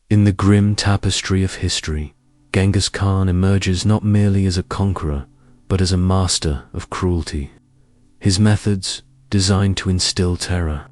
In the grim tapestry of history, Genghis Khan emerges not merely as a conqueror, but as a master of cruelty. His methods, designed to instill terror,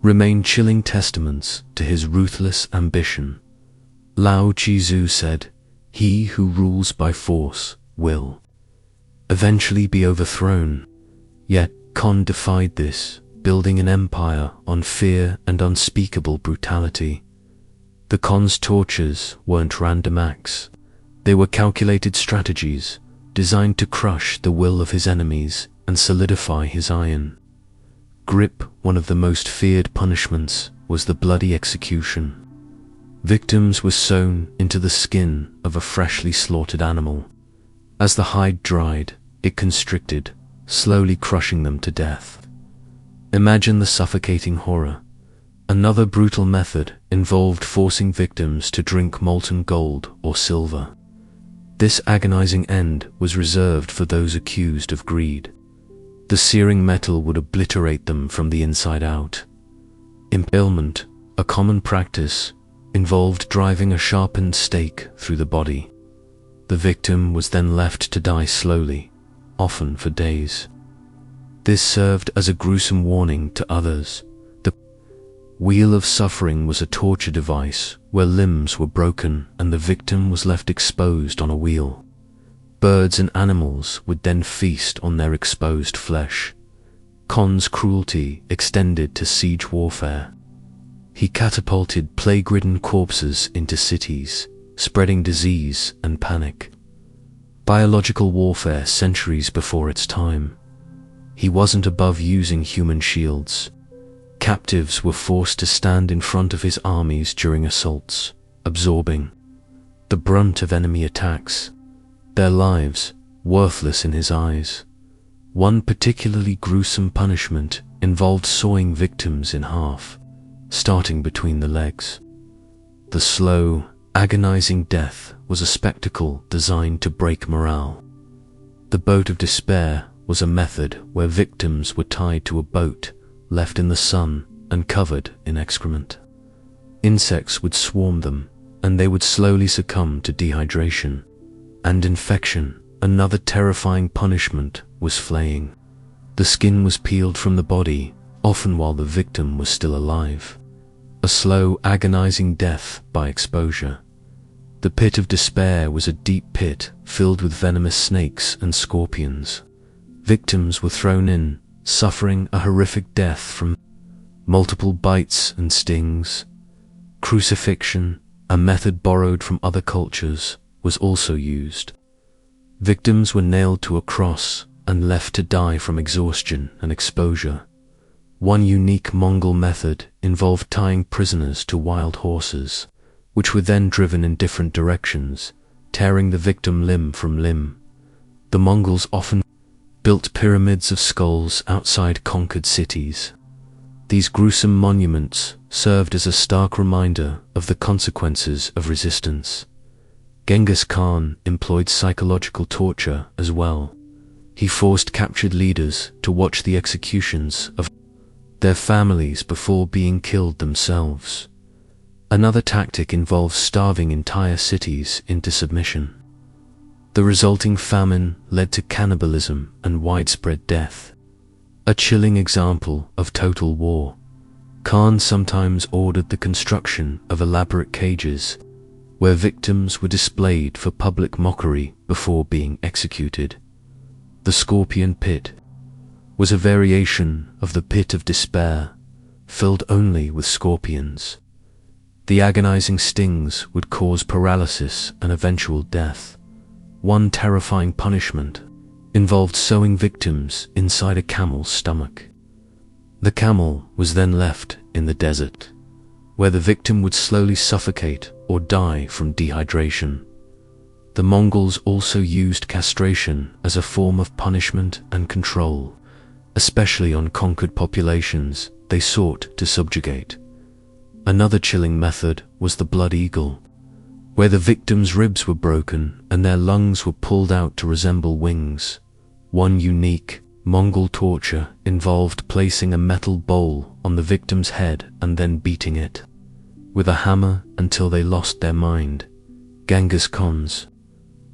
remain chilling testaments to his ruthless ambition. Lao Tzu said, "He who rules by force will eventually be overthrown." Yet Khan defied this, building an empire on fear and unspeakable brutality. The Khan's tortures weren't random acts. They were calculated strategies, designed to crush the will of his enemies and solidify his iron grip. One of the most feared punishments was the bloody execution. Victims were sewn into the skin of a freshly slaughtered animal. As the hide dried, it constricted, slowly crushing them to death. Imagine the suffocating horror. Another brutal method involved forcing victims to drink molten gold or silver. This agonizing end was reserved for those accused of greed. The searing metal would obliterate them from the inside out. Impalement, a common practice, involved driving a sharpened stake through the body. The victim was then left to die slowly, often for days. This served as a gruesome warning to others. The wheel of suffering was a torture device where limbs were broken and the victim was left exposed on a wheel. Birds and animals would then feast on their exposed flesh. Khan's cruelty extended to siege warfare. He catapulted plague-ridden corpses into cities, spreading disease and panic. Biological warfare centuries before its time. He wasn't above using human shields. Captives were forced to stand in front of his armies during assaults, absorbing the brunt of enemy attacks, their lives worthless in his eyes. One particularly gruesome punishment involved sawing victims in half, starting between the legs. The slow, agonizing death was a spectacle designed to break morale. The boat of despair was a method where victims were tied to a boat, left in the sun and covered in excrement. Insects would swarm them, and they would slowly succumb to dehydration and infection. Another terrifying punishment was flaying. The skin was peeled from the body, often while the victim was still alive. A slow, agonizing death by exposure. The pit of despair was a deep pit filled with venomous snakes and scorpions. Victims were thrown in, suffering a horrific death from multiple bites and stings. Crucifixion, a method borrowed from other cultures, was also used. Victims were nailed to a cross and left to die from exhaustion and exposure. One unique Mongol method involved tying prisoners to wild horses, which were then driven in different directions, tearing the victim limb from limb. The Mongols often built pyramids of skulls outside conquered cities. These gruesome monuments served as a stark reminder of the consequences of resistance. Genghis Khan employed psychological torture as well. He forced captured leaders to watch the executions of their families before being killed themselves. Another tactic involves starving entire cities into submission. The resulting famine led to cannibalism and widespread death. A chilling example of total war. Khan sometimes ordered the construction of elaborate cages where victims were displayed for public mockery before being executed. The scorpion pit was a variation of the pit of despair, filled only with scorpions. The agonizing stings would cause paralysis and eventual death. One terrifying punishment involved sewing victims inside a camel's stomach. The camel was then left in the desert, where the victim would slowly suffocate or die from dehydration. The Mongols also used castration as a form of punishment and control, especially on conquered populations they sought to subjugate. Another chilling method was the blood eagle, where the victims' ribs were broken and their lungs were pulled out to resemble wings. One unique Mongol torture involved placing a metal bowl on the victim's head and then beating it. with a hammer until they lost their mind. Genghis Khan's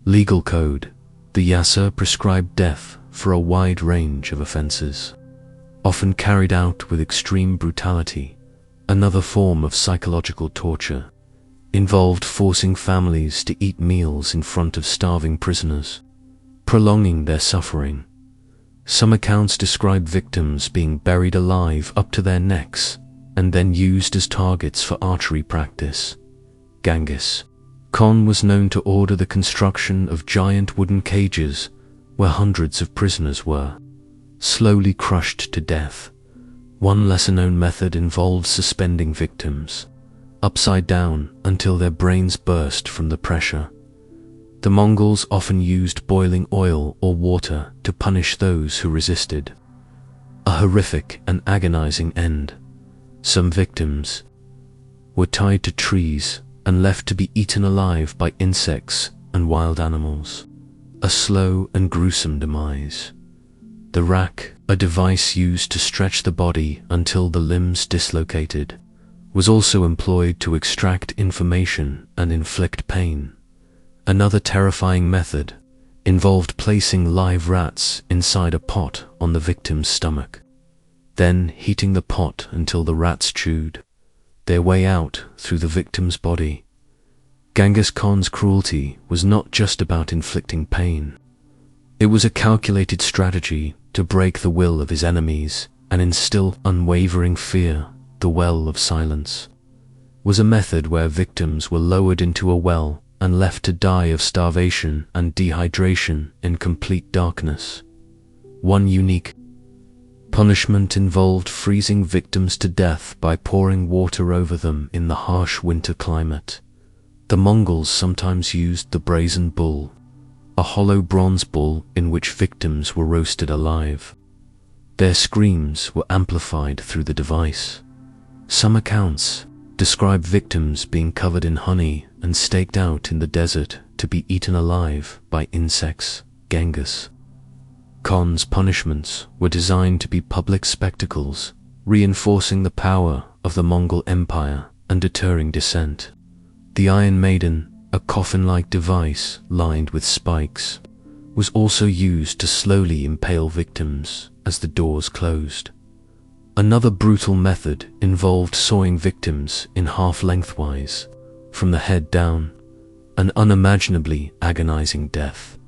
legal code. The Yasa prescribed death for a wide range of offenses, often carried out with extreme brutality. Another form of psychological torture involved forcing families to eat meals in front of starving prisoners, prolonging their suffering. Some accounts describe victims being buried alive up to their necks and then used as targets for archery practice. Genghis Khan was known to order the construction of giant wooden cages where hundreds of prisoners were slowly crushed to death. One lesser-known method involved suspending victims upside down until their brains burst from the pressure. The Mongols often used boiling oil or water to punish those who resisted. A horrific and agonizing end. Some victims were tied to trees and left to be eaten alive by insects and wild animals. A slow and gruesome demise. The rack, a device used to stretch the body until the limbs dislocated, was also employed to extract information and inflict pain. Another terrifying method involved placing live rats inside a pot on the victim's stomach, then heating the pot until the rats chewed their way out through the victim's body. Genghis Khan's cruelty was not just about inflicting pain. It was a calculated strategy to break the will of his enemies and instill unwavering fear. The well of silence was a method where victims were lowered into a well and left to die of starvation and dehydration in complete darkness. One unique punishment involved freezing victims to death by pouring water over them in the harsh winter climate. The Mongols sometimes used the brazen bull, a hollow bronze bull in which victims were roasted alive. Their screams were amplified through the device. Some accounts describe victims being covered in honey and staked out in the desert to be eaten alive by insects. Genghis Khan's punishments were designed to be public spectacles, reinforcing the power of the Mongol Empire and deterring dissent. The Iron Maiden, a coffin-like device lined with spikes, was also used to slowly impale victims as the doors closed. Another brutal method involved sawing victims in half lengthwise, from the head down, an unimaginably agonizing death.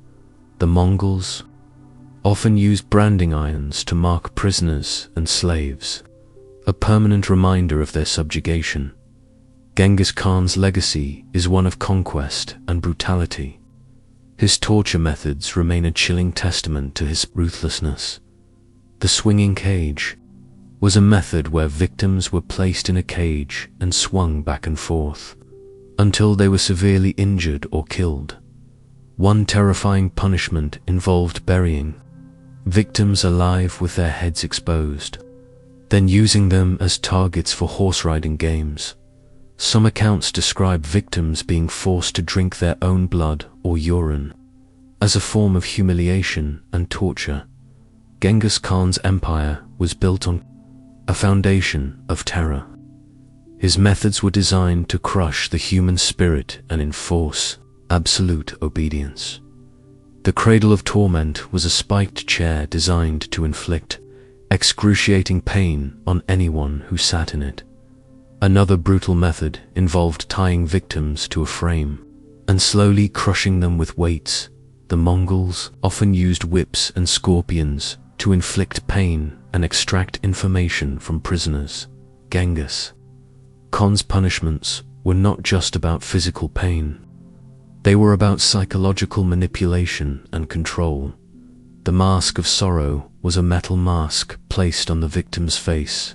The Mongols often used branding irons to mark prisoners and slaves, a permanent reminder of their subjugation. Genghis Khan's legacy is one of conquest and brutality. His torture methods remain a chilling testament to his ruthlessness. The swinging cage was a method where victims were placed in a cage and swung back and forth until they were severely injured or killed. One terrifying punishment involved burying victims alive with their heads exposed, then using them as targets for horse riding games. Some accounts describe victims being forced to drink their own blood or urine as a form of humiliation and torture. Genghis Khan's empire was built on a foundation of terror. His methods were designed to crush the human spirit and enforce absolute obedience. The cradle of torment was a spiked chair designed to inflict excruciating pain on anyone who sat in it. Another brutal method involved tying victims to a frame and slowly crushing them with weights. The Mongols often used whips and scorpions to inflict pain and extract information from prisoners. Genghis Khan's punishments were not just about physical pain. They were about psychological manipulation and control. The mask of sorrow was a metal mask placed on the victim's face,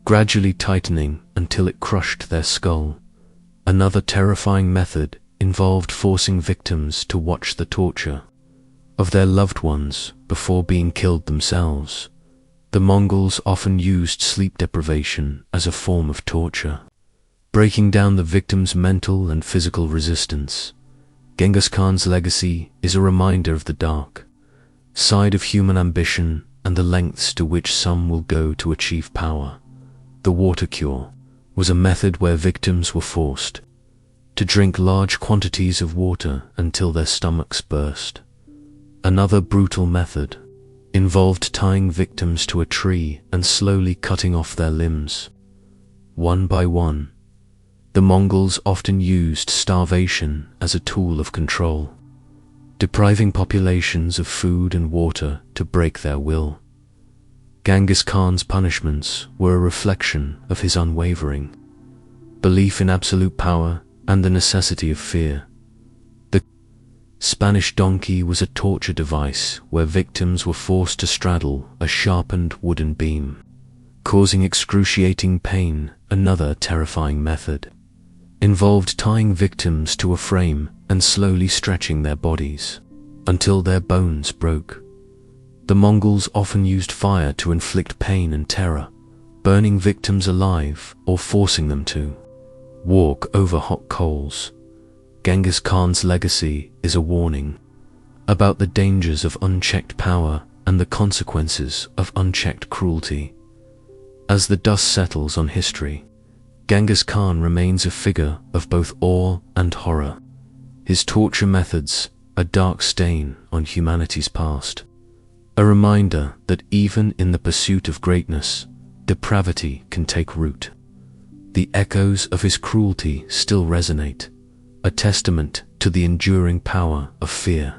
gradually tightening until it crushed their skull. Another terrifying method involved forcing victims to watch the torture of their loved ones before being killed themselves. The Mongols often used sleep deprivation as a form of torture, breaking down the victim's mental and physical resistance. Genghis Khan's legacy is a reminder of the dark side of human ambition and the lengths to which some will go to achieve power. The water cure was a method where victims were forced to drink large quantities of water until their stomachs burst. Another brutal method involved tying victims to a tree and slowly cutting off their limbs, one by one. The Mongols often used starvation as a tool of control, depriving populations of food and water to break their will. Genghis Khan's punishments were a reflection of his unwavering belief in absolute power and the necessity of fear. The Spanish donkey was a torture device where victims were forced to straddle a sharpened wooden beam, causing excruciating pain. Another terrifying method involved tying victims to a frame and slowly stretching their bodies until their bones broke. The Mongols often used fire to inflict pain and terror, burning victims alive or forcing them to walk over hot coals. Genghis Khan's legacy is a warning about the dangers of unchecked power and the consequences of unchecked cruelty. As the dust settles on history, Genghis Khan remains a figure of both awe and horror. His torture methods, a dark stain on humanity's past, a reminder that even in the pursuit of greatness, depravity can take root. The echoes of his cruelty still resonate, a testament to the enduring power of fear.